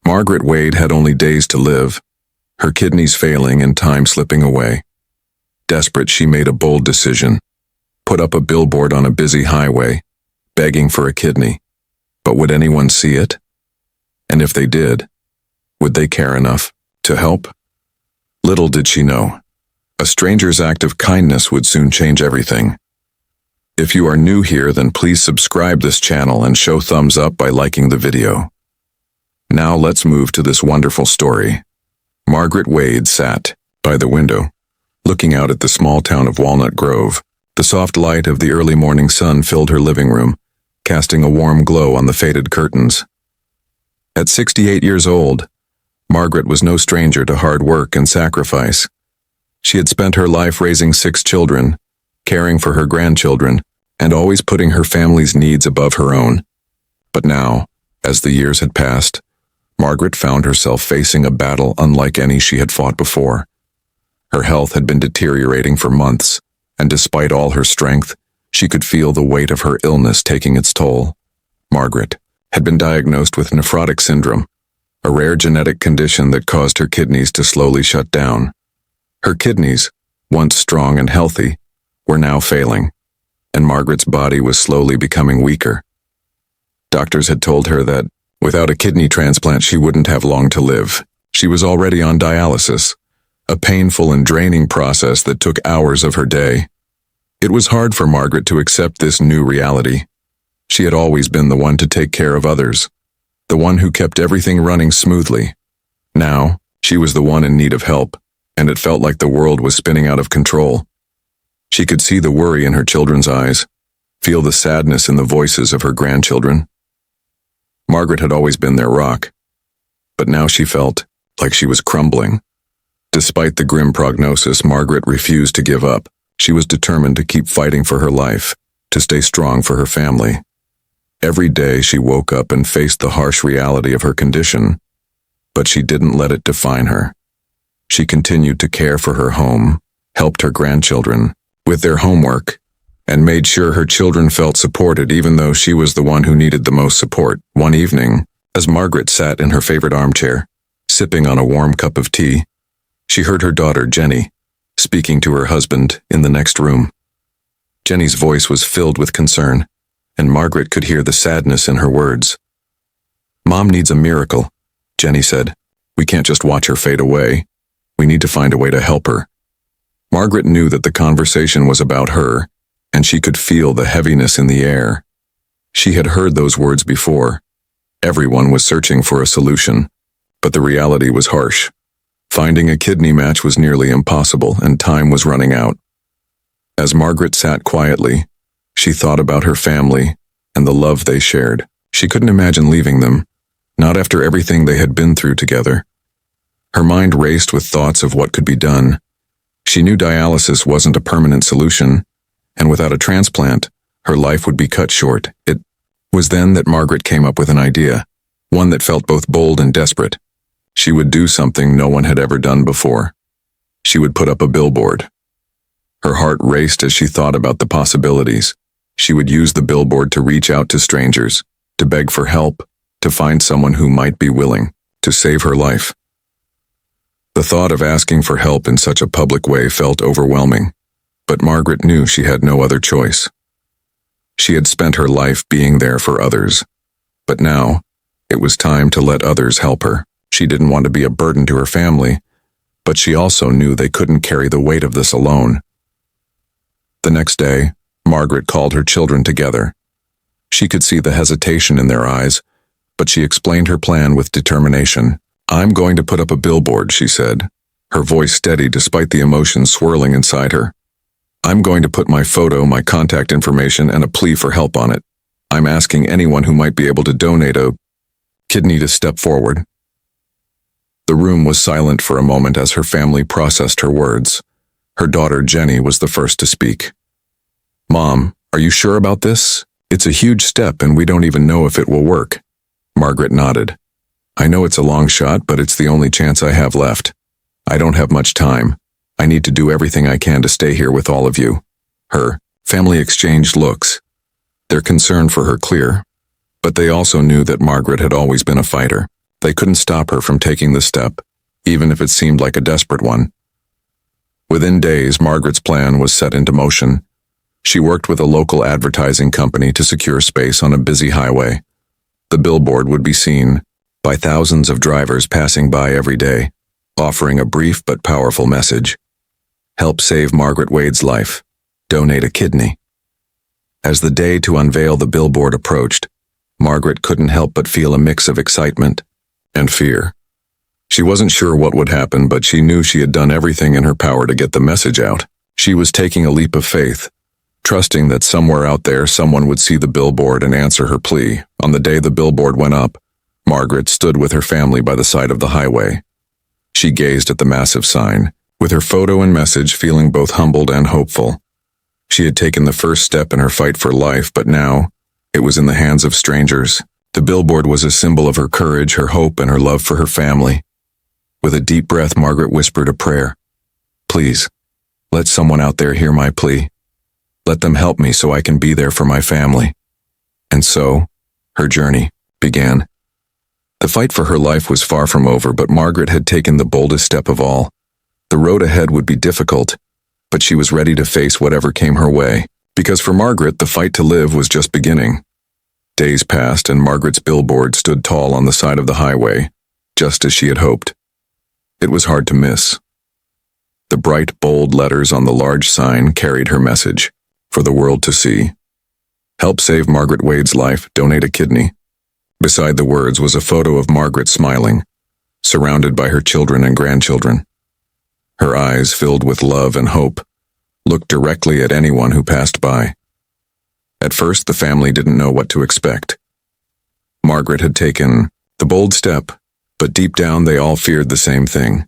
Margaret Wade had only days to live, her kidneys failing and time slipping away. Desperate, she made a bold decision. Put up a billboard on a busy highway, begging for a kidney. But would anyone see it? And if they did, would they care enough to help? Little did she know, a stranger's act of kindness would soon change everything. If you are new here, then please subscribe this channel and show thumbs up by liking the video. Now let's move to this wonderful story. Margaret Wade sat by the window, looking out at the small town of Walnut Grove. The soft light of the early morning sun filled her living room, casting a warm glow on the faded curtains. At 68 years old, Margaret was no stranger to hard work and sacrifice. She had spent her life raising 6 children, caring for her grandchildren, and always putting her family's needs above her own. But now, as the years had passed, Margaret found herself facing a battle unlike any she had fought before. Her health had been deteriorating for months, and despite all her strength, she could feel the weight of her illness taking its toll. Margaret had been diagnosed with nephrotic syndrome, a rare genetic condition that caused her kidneys to slowly shut down. Her kidneys, once strong and healthy, were now failing, and Margaret's body was slowly becoming weaker. Doctors had told her that without a kidney transplant she wouldn't have long to live. She was already on dialysis, a painful and draining process that took hours of her day. It was hard for Margaret to accept this new reality. She had always been the one to take care of others, the one who kept everything running smoothly. Now, she was the one in need of help, and it felt like the world was spinning out of control. She could see the worry in her children's eyes, feel the sadness in the voices of her grandchildren. Margaret had always been their rock, but now she felt like she was crumbling. Despite the grim prognosis, Margaret refused to give up. She was determined to keep fighting for her life, to stay strong for her family. Every day she woke up and faced the harsh reality of her condition, but she didn't let it define her. She continued to care for her home, helped her grandchildren with their homework, and made sure her children felt supported even though she was the one who needed the most support. One evening, as Margaret sat in her favorite armchair, sipping on a warm cup of tea, she heard her daughter, Jenny, speaking to her husband in the next room. Jenny's voice was filled with concern, and Margaret could hear the sadness in her words. "Mom needs a miracle," Jenny said. "We can't just watch her fade away. We need to find a way to help her." Margaret knew that the conversation was about her, and she could feel the heaviness in the air. She had heard those words before. Everyone was searching for a solution, but the reality was harsh. Finding a kidney match was nearly impossible, and time was running out. As Margaret sat quietly, she thought about her family and the love they shared. She couldn't imagine leaving them, not after everything they had been through together. Her mind raced with thoughts of what could be done. She knew dialysis wasn't a permanent solution, and without a transplant, her life would be cut short. It was then that Margaret came up with an idea, one that felt both bold and desperate. She would do something no one had ever done before. She would put up a billboard. Her heart raced as she thought about the possibilities. She would use the billboard to reach out to strangers, to beg for help, to find someone who might be willing to save her life. The thought of asking for help in such a public way felt overwhelming, but Margaret knew she had no other choice. She had spent her life being there for others, but now it was time to let others help her. She didn't want to be a burden to her family, but she also knew they couldn't carry the weight of this alone. The next day, Margaret called her children together. She could see the hesitation in their eyes, but she explained her plan with determination. "I'm going to put up a billboard," she said, her voice steady despite the emotions swirling inside her. "I'm going to put my photo, my contact information, and a plea for help on it. I'm asking anyone who might be able to donate a kidney to step forward." The room was silent for a moment as her family processed her words. Her daughter, Jenny, was the first to speak. "Mom, are you sure about this? It's a huge step and we don't even know if it will work." Margaret nodded. "I know it's a long shot, but it's the only chance I have left. I don't have much time. I need to do everything I can to stay here with all of you." Her family exchanged looks, their concern for her clear, but they also knew that Margaret had always been a fighter. They couldn't stop her from taking the step, even if it seemed like a desperate one. Within days, Margaret's plan was set into motion. She worked with a local advertising company to secure space on a busy highway. The billboard would be seen by thousands of drivers passing by every day, offering a brief but powerful message. Help save Margaret Wade's life. Donate a kidney. As the day to unveil the billboard approached, Margaret couldn't help but feel a mix of excitement and fear. She wasn't sure what would happen, but she knew she had done everything in her power to get the message out. She was taking a leap of faith, trusting that somewhere out there someone would see the billboard and answer her plea. On the day the billboard went up, Margaret stood with her family by the side of the highway. She gazed at the massive sign, with her photo and message feeling both humbled and hopeful. She had taken the first step in her fight for life, but now it was in the hands of strangers. The billboard was a symbol of her courage, her hope, and her love for her family. With a deep breath, Margaret whispered a prayer. Please, let someone out there hear my plea. Let them help me so I can be there for my family. And so, her journey began. The fight for her life was far from over, but Margaret had taken the boldest step of all. The road ahead would be difficult, but she was ready to face whatever came her way, because for Margaret, the fight to live was just beginning. Days passed, and Margaret's billboard stood tall on the side of the highway, just as she had hoped. It was hard to miss. The bright, bold letters on the large sign carried her message, for the world to see. Help save Margaret Wade's life, donate a kidney. Beside the words was a photo of Margaret smiling, surrounded by her children and grandchildren. Her eyes, filled with love and hope, looked directly at anyone who passed by. At first, the family didn't know what to expect. Margaret had taken the bold step, but deep down they all feared the same thing.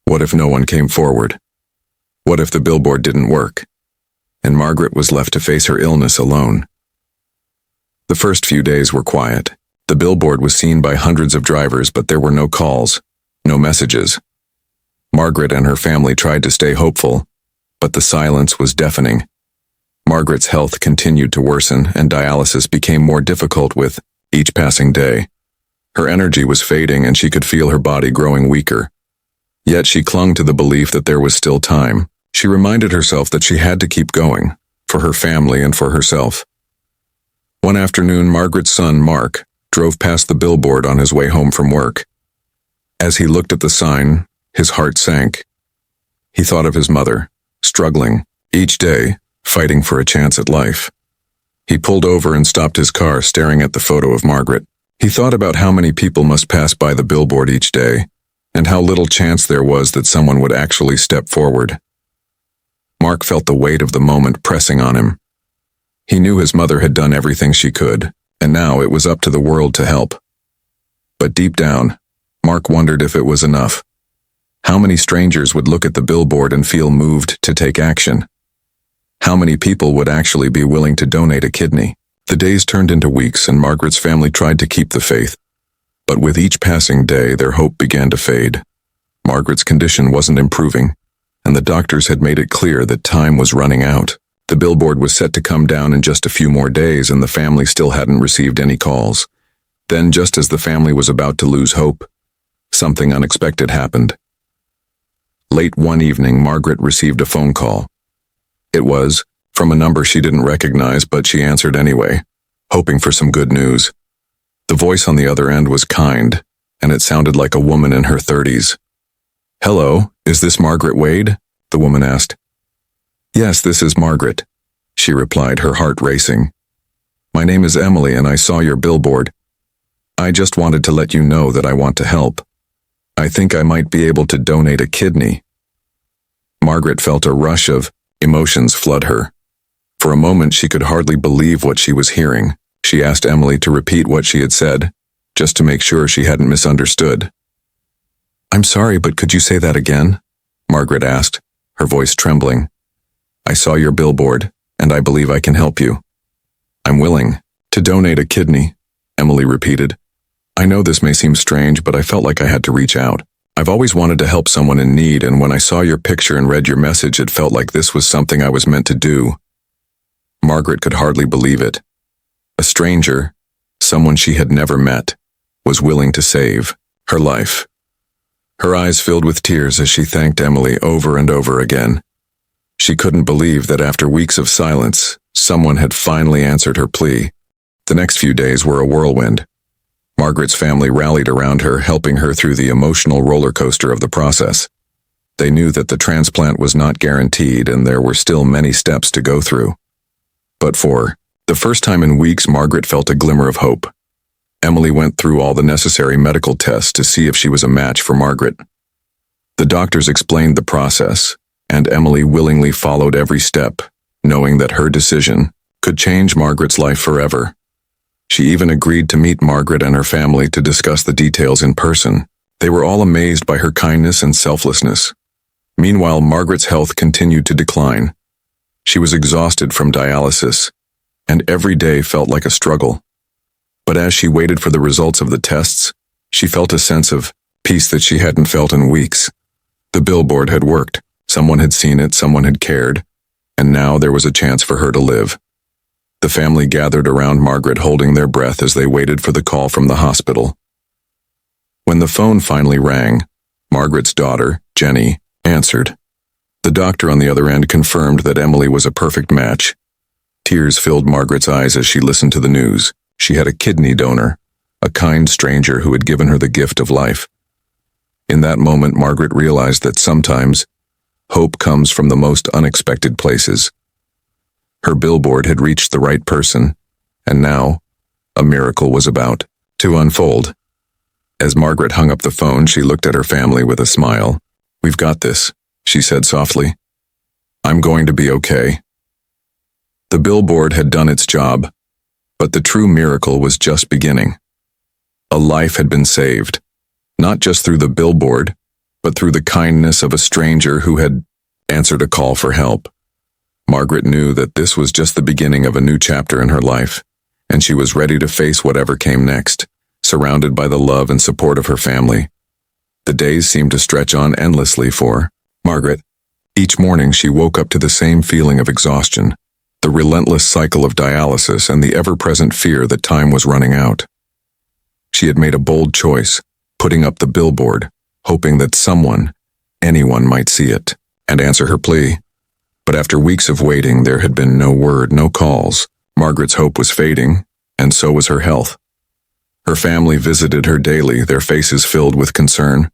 What if no one came forward? What if the billboard didn't work? And Margaret was left to face her illness alone. The first few days were quiet. The billboard was seen by hundreds of drivers, but there were no calls, no messages. Margaret and her family tried to stay hopeful, but the silence was deafening. Margaret's health continued to worsen, and dialysis became more difficult with each passing day. Her energy was fading, and she could feel her body growing weaker. Yet she clung to the belief that there was still time. She reminded herself that she had to keep going, for her family and for herself. One afternoon, Margaret's son, Mark, drove past the billboard on his way home from work. As he looked at the sign, his heart sank. He thought of his mother, struggling, each day, fighting for a chance at life. He pulled over and stopped his car, staring at the photo of Margaret. He thought about how many people must pass by the billboard each day, and how little chance there was that someone would actually step forward. Mark felt the weight of the moment pressing on him. He knew his mother had done everything she could, and now it was up to the world to help. But deep down, Mark wondered if it was enough. How many strangers would look at the billboard and feel moved to take action? How many people would actually be willing to donate a kidney? The days turned into weeks, and Margaret's family tried to keep the faith. But with each passing day, their hope began to fade. Margaret's condition wasn't improving, and the doctors had made it clear that time was running out. The billboard was set to come down in just a few more days, and the family still hadn't received any calls. Then, just as the family was about to lose hope, something unexpected happened. Late one evening, Margaret received a phone call. It was from a number she didn't recognize, but she answered anyway, hoping for some good news. The voice on the other end was kind, and it sounded like a woman in her 30s. "Hello, is this Margaret Wade?" the woman asked. "Yes, this is Margaret," she replied, her heart racing. "My name is Emily, and I saw your billboard. I just wanted to let you know that I want to help. I think I might be able to donate a kidney." Margaret felt a rush of emotions flood her. For a moment, she could hardly believe what she was hearing. She asked Emily to repeat what she had said, just to make sure she hadn't misunderstood. "I'm sorry, but could you say that again?" Margaret asked, her voice trembling. "I saw your billboard, and I believe I can help you." "I'm willing to donate a kidney," Emily repeated. "I know this may seem strange, but I felt like I had to reach out. I've always wanted to help someone in need, and when I saw your picture and read your message, it felt like this was something I was meant to do." Margaret could hardly believe it. A stranger, someone she had never met, was willing to save her life. Her eyes filled with tears as she thanked Emily over and over again. She couldn't believe that after weeks of silence, someone had finally answered her plea. The next few days were a whirlwind. Margaret's family rallied around her, helping her through the emotional roller coaster of the process. They knew that the transplant was not guaranteed and there were still many steps to go through. But for the first time in weeks, Margaret felt a glimmer of hope. Emily went through all the necessary medical tests to see if she was a match for Margaret. The doctors explained the process, and Emily willingly followed every step, knowing that her decision could change Margaret's life forever. She even agreed to meet Margaret and her family to discuss the details in person. They were all amazed by her kindness and selflessness. Meanwhile, Margaret's health continued to decline. She was exhausted from dialysis, and every day felt like a struggle. But as she waited for the results of the tests, she felt a sense of peace that she hadn't felt in weeks. The billboard had worked. Someone had seen it, someone had cared, and now there was a chance for her to live. The family gathered around Margaret, holding their breath as they waited for the call from the hospital. When the phone finally rang, Margaret's daughter, Jenny, answered. The doctor on the other end confirmed that Emily was a perfect match. Tears filled Margaret's eyes as she listened to the news. She had a kidney donor, a kind stranger who had given her the gift of life. In that moment, Margaret realized that sometimes hope comes from the most unexpected places. Her billboard had reached the right person, and now a miracle was about to unfold. As Margaret hung up the phone, she looked at her family with a smile. "We've got this," she said softly. "I'm going to be okay." The billboard had done its job, but the true miracle was just beginning. A life had been saved, not just through the billboard, but through the kindness of a stranger who had answered a call for help. Margaret knew that this was just the beginning of a new chapter in her life, and she was ready to face whatever came next, surrounded by the love and support of her family. The days seemed to stretch on endlessly for Margaret. Each morning she woke up to the same feeling of exhaustion, the relentless cycle of dialysis and the ever-present fear that time was running out. She had made a bold choice, putting up the billboard, hoping that someone, anyone might see it and answer her plea. But after weeks of waiting, there had been no word, no calls. Margaret's hope was fading, and so was her health. Her family visited her daily, their faces filled with concern.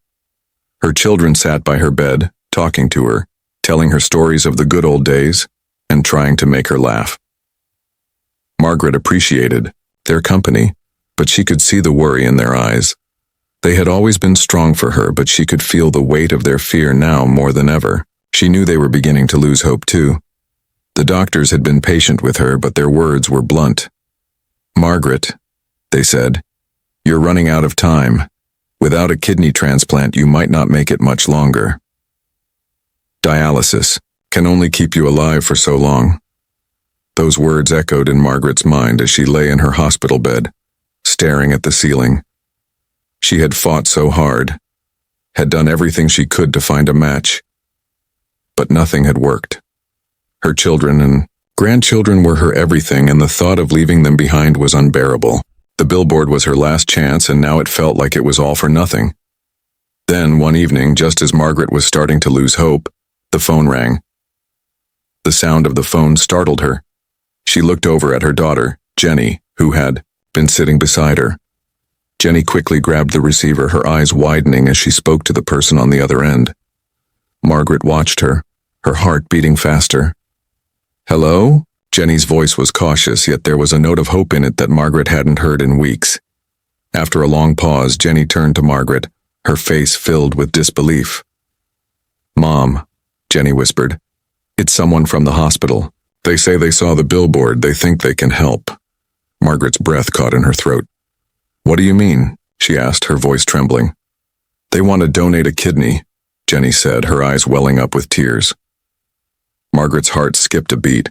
Her children sat by her bed, talking to her, telling her stories of the good old days, and trying to make her laugh. Margaret appreciated their company, but she could see the worry in their eyes. They had always been strong for her, but she could feel the weight of their fear now more than ever. She knew they were beginning to lose hope too. The doctors had been patient with her, but their words were blunt. "Margaret," they said, "you're running out of time. Without a kidney transplant, you might not make it much longer. Dialysis can only keep you alive for so long." Those words echoed in Margaret's mind as she lay in her hospital bed, staring at the ceiling. She had fought so hard, had done everything she could to find a match, but nothing had worked. Her children and grandchildren were her everything, and the thought of leaving them behind was unbearable. The billboard was her last chance, and now it felt like it was all for nothing. Then, one evening, just as Margaret was starting to lose hope, the phone rang. The sound of the phone startled her. She looked over at her daughter, Jenny, who had been sitting beside her. Jenny quickly grabbed the receiver, her eyes widening as she spoke to the person on the other end. Margaret watched her, her heart beating faster. "Hello?" Jenny's voice was cautious, yet there was a note of hope in it that Margaret hadn't heard in weeks. After a long pause, Jenny turned to Margaret, her face filled with disbelief. "Mom," Jenny whispered, "it's someone from the hospital. They say they saw the billboard. They think they can help." Margaret's breath caught in her throat. "What do you mean?" she asked, her voice trembling. "They want to donate a kidney," Jenny said, her eyes welling up with tears. Margaret's heart skipped a beat.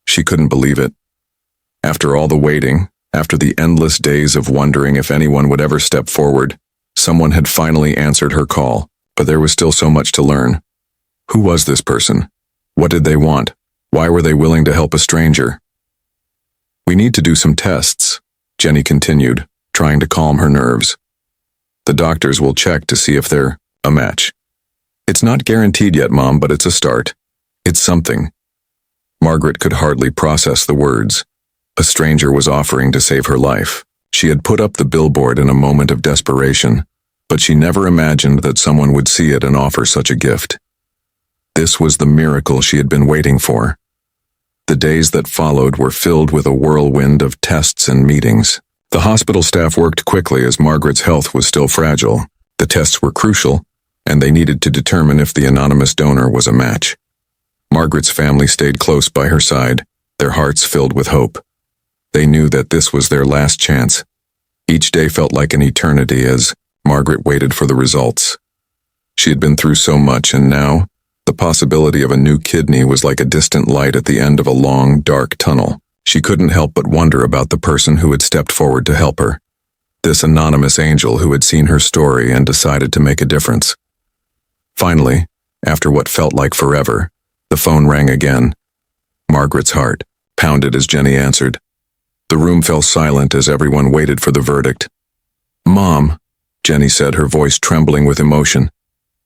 She couldn't believe it. After all the waiting, after the endless days of wondering if anyone would ever step forward, someone had finally answered her call, but there was still so much to learn. Who was this person? What did they want? Why were they willing to help a stranger? "We need to do some tests," Jenny continued, trying to calm her nerves. The doctors will check to see if they're a match. It's not guaranteed yet, Mom, but it's a start. It's something. Margaret could hardly process the words. A stranger was offering to save her life. She had put up the billboard in a moment of desperation, but she never imagined that someone would see it and offer such a gift. This was the miracle she had been waiting for. The days that followed were filled with a whirlwind of tests and meetings. The hospital staff worked quickly as Margaret's health was still fragile. The tests were crucial, and they needed to determine if the anonymous donor was a match. Margaret's family stayed close by her side, their hearts filled with hope. They knew that this was their last chance. Each day felt like an eternity as Margaret waited for the results. She had been through so much, and now, the possibility of a new kidney was like a distant light at the end of a long, dark tunnel. She couldn't help but wonder about the person who had stepped forward to help her. This anonymous angel who had seen her story and decided to make a difference. Finally, after what felt like forever, the phone rang again. Margaret's heart pounded as Jenny answered. The room fell silent as everyone waited for the verdict. "Mom," Jenny said, her voice trembling with emotion.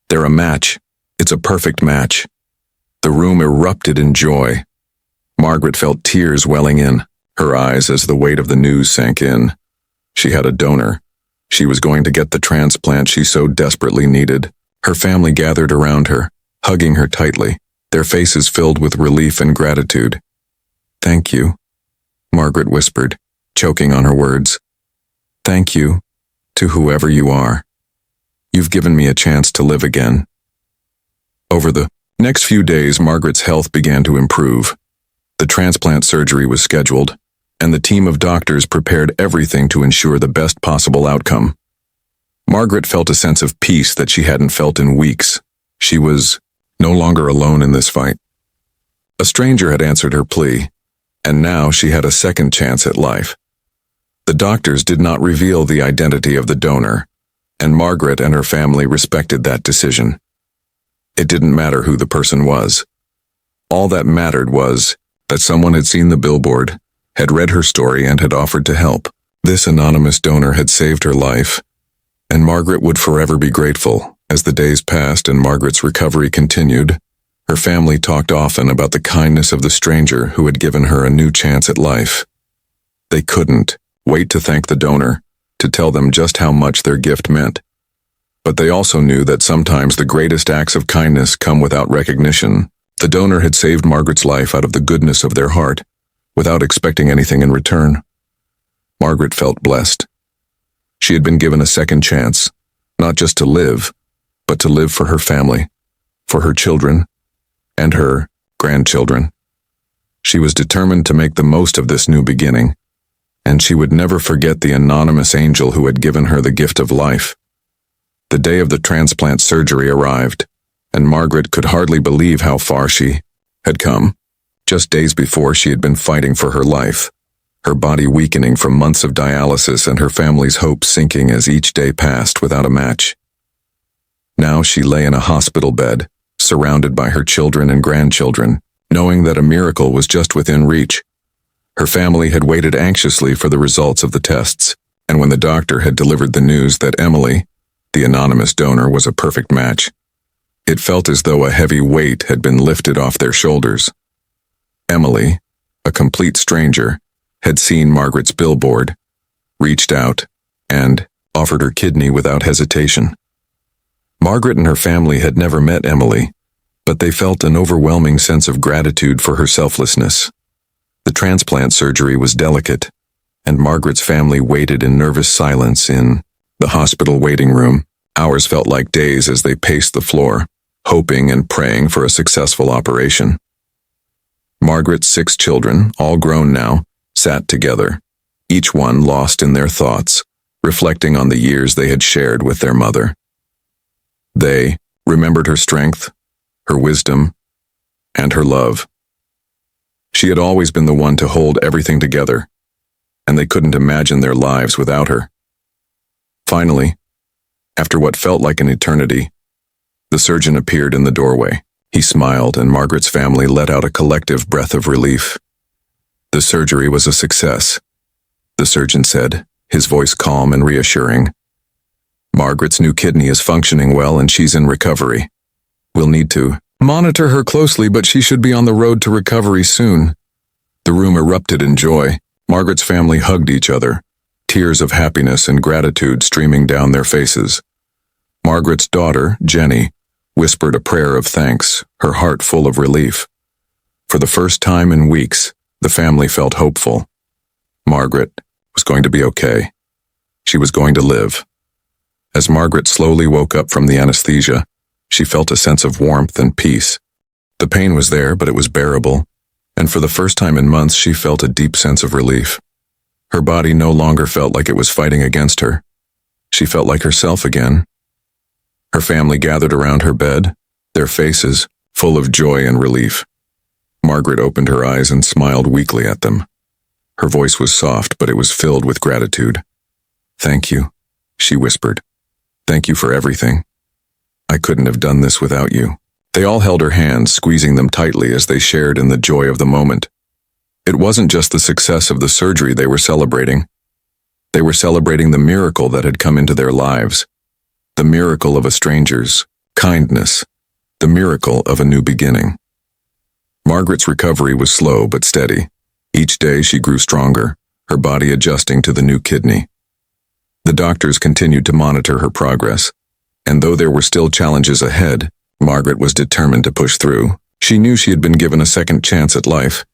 "They're a match. It's a perfect match." The room erupted in joy. Margaret felt tears welling in her eyes as the weight of the news sank in. She had a donor. She was going to get the transplant she so desperately needed. Her family gathered around her, hugging her tightly, their faces filled with relief and gratitude. "Thank you," Margaret whispered, choking on her words. "Thank you, to whoever you are. You've given me a chance to live again." Over the next few days, Margaret's health began to improve. The transplant surgery was scheduled, and the team of doctors prepared everything to ensure the best possible outcome. Margaret felt a sense of peace that she hadn't felt in weeks. She was no longer alone in this fight. A stranger had answered her plea, and now she had a second chance at life. The doctors did not reveal the identity of the donor, and Margaret and her family respected that decision. It didn't matter who the person was. All that mattered was that someone had seen the billboard, had read her story, and had offered to help. This anonymous donor had saved her life, and Margaret would forever be grateful. As the days passed and Margaret's recovery continued, her family talked often about the kindness of the stranger who had given her a new chance at life. They couldn't wait to thank the donor, to tell them just how much their gift meant. But they also knew that sometimes the greatest acts of kindness come without recognition. The donor had saved Margaret's life out of the goodness of their heart, without expecting anything in return. Margaret felt blessed. She had been given a second chance, not just to live, but to live for her family, for her children, and her grandchildren. She was determined to make the most of this new beginning, and she would never forget the anonymous angel who had given her the gift of life. The day of the transplant surgery arrived, and Margaret could hardly believe how far she had come. Just days before, she had been fighting for her life, her body weakening from months of dialysis and her family's hopes sinking as each day passed without a match. Now she lay in a hospital bed, surrounded by her children and grandchildren, knowing that a miracle was just within reach. Her family had waited anxiously for the results of the tests, and when the doctor had delivered the news that Emily, the anonymous donor, was a perfect match, it felt as though a heavy weight had been lifted off their shoulders. Emily, a complete stranger, had seen Margaret's billboard, reached out, and offered her kidney without hesitation. Margaret and her family had never met Emily, but they felt an overwhelming sense of gratitude for her selflessness. The transplant surgery was delicate, and Margaret's family waited in nervous silence in the hospital waiting room. Hours felt like days as they paced the floor, hoping and praying for a successful operation. Margaret's 6 children, all grown now, sat together, each one lost in their thoughts, reflecting on the years they had shared with their mother. They remembered her strength, her wisdom, and her love. She had always been the one to hold everything together, and they couldn't imagine their lives without her. Finally, after what felt like an eternity, the surgeon appeared in the doorway. He smiled, and Margaret's family let out a collective breath of relief. The surgery was a success, the surgeon said, his voice calm and reassuring. "Margaret's new kidney is functioning well and she's in recovery. We'll need to monitor her closely, but she should be on the road to recovery soon." The room erupted in joy. Margaret's family hugged each other, tears of happiness and gratitude streaming down their faces. Margaret's daughter, Jenny, whispered a prayer of thanks, her heart full of relief. For the first time in weeks, the family felt hopeful. Margaret was going to be okay. She was going to live. As Margaret slowly woke up from the anesthesia, she felt a sense of warmth and peace. The pain was there, but it was bearable, and for the first time in months she felt a deep sense of relief. Her body no longer felt like it was fighting against her. She felt like herself again. Her family gathered around her bed, their faces full of joy and relief. Margaret opened her eyes and smiled weakly at them. Her voice was soft, but it was filled with gratitude. "Thank you," she whispered. "Thank you for everything. I couldn't have done this without you." They all held her hands, squeezing them tightly as they shared in the joy of the moment. It wasn't just the success of the surgery they were celebrating. They were celebrating the miracle that had come into their lives. The miracle of a stranger's kindness. The miracle of a new beginning. Margaret's recovery was slow but steady. Each day she grew stronger, her body adjusting to the new kidney. The doctors continued to monitor her progress, and though there were still challenges ahead, Margaret was determined to push through. She knew she had been given a second chance at life,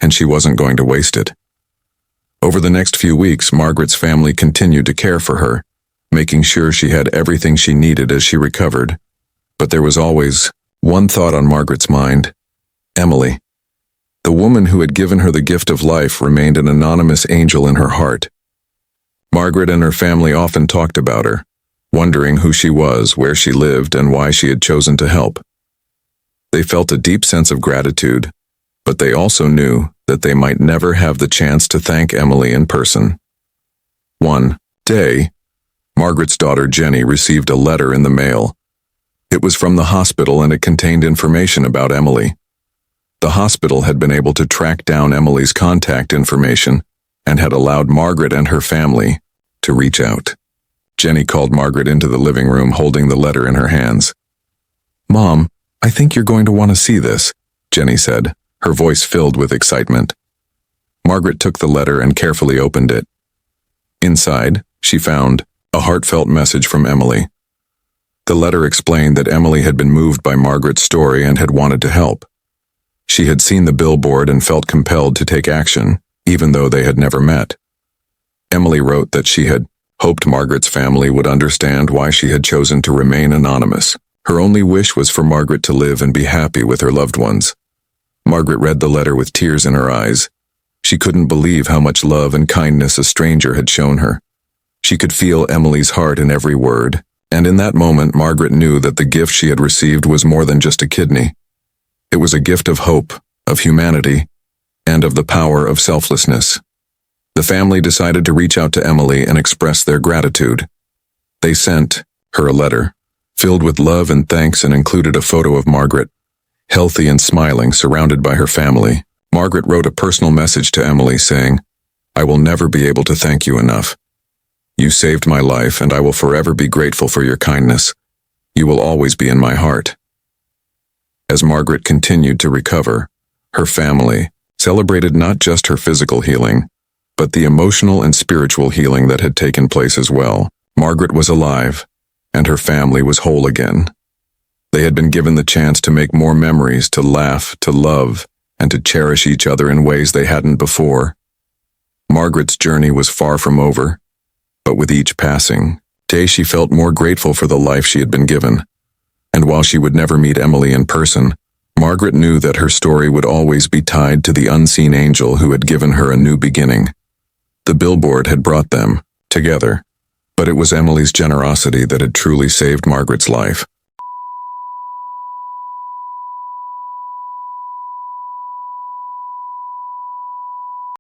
and she wasn't going to waste it. Over the next few weeks, Margaret's family continued to care for her, making sure she had everything she needed as she recovered. But there was always one thought on Margaret's mind: Emily. The woman who had given her the gift of life remained an anonymous angel in her heart. Margaret and her family often talked about her, wondering who she was, where she lived, and why she had chosen to help. They felt a deep sense of gratitude, but they also knew that they might never have the chance to thank Emily in person. One day, Margaret's daughter Jenny received a letter in the mail. It was from the hospital and it contained information about Emily. The hospital had been able to track down Emily's contact information and had allowed Margaret and her family to reach out. Jenny called Margaret into the living room holding the letter in her hands. "Mom, I think you're going to want to see this," Jenny said, her voice filled with excitement. Margaret took the letter and carefully opened it. Inside, she found a heartfelt message from Emily. The letter explained that Emily had been moved by Margaret's story and had wanted to help. She had seen the billboard and felt compelled to take action, even though they had never met. Emily wrote that she had hoped Margaret's family would understand why she had chosen to remain anonymous. Her only wish was for Margaret to live and be happy with her loved ones. Margaret read the letter with tears in her eyes. She couldn't believe how much love and kindness a stranger had shown her. She could feel Emily's heart in every word, and in that moment Margaret knew that the gift she had received was more than just a kidney. It was a gift of hope, of humanity, and of the power of selflessness. The family decided to reach out to Emily and express their gratitude. They sent her a letter, filled with love and thanks, and included a photo of Margaret, healthy and smiling, surrounded by her family. Margaret wrote a personal message to Emily saying, "I will never be able to thank you enough. You saved my life, and I will forever be grateful for your kindness. You will always be in my heart." As Margaret continued to recover, her family celebrated not just her physical healing, but the emotional and spiritual healing that had taken place as well. Margaret was alive, and her family was whole again. They had been given the chance to make more memories, to laugh, to love, and to cherish each other in ways they hadn't before. Margaret's journey was far from over, but with each passing day she felt more grateful for the life she had been given. And while she would never meet Emily in person, Margaret knew that her story would always be tied to the unseen angel who had given her a new beginning. The billboard had brought them together, but it was Emily's generosity that had truly saved Margaret's life.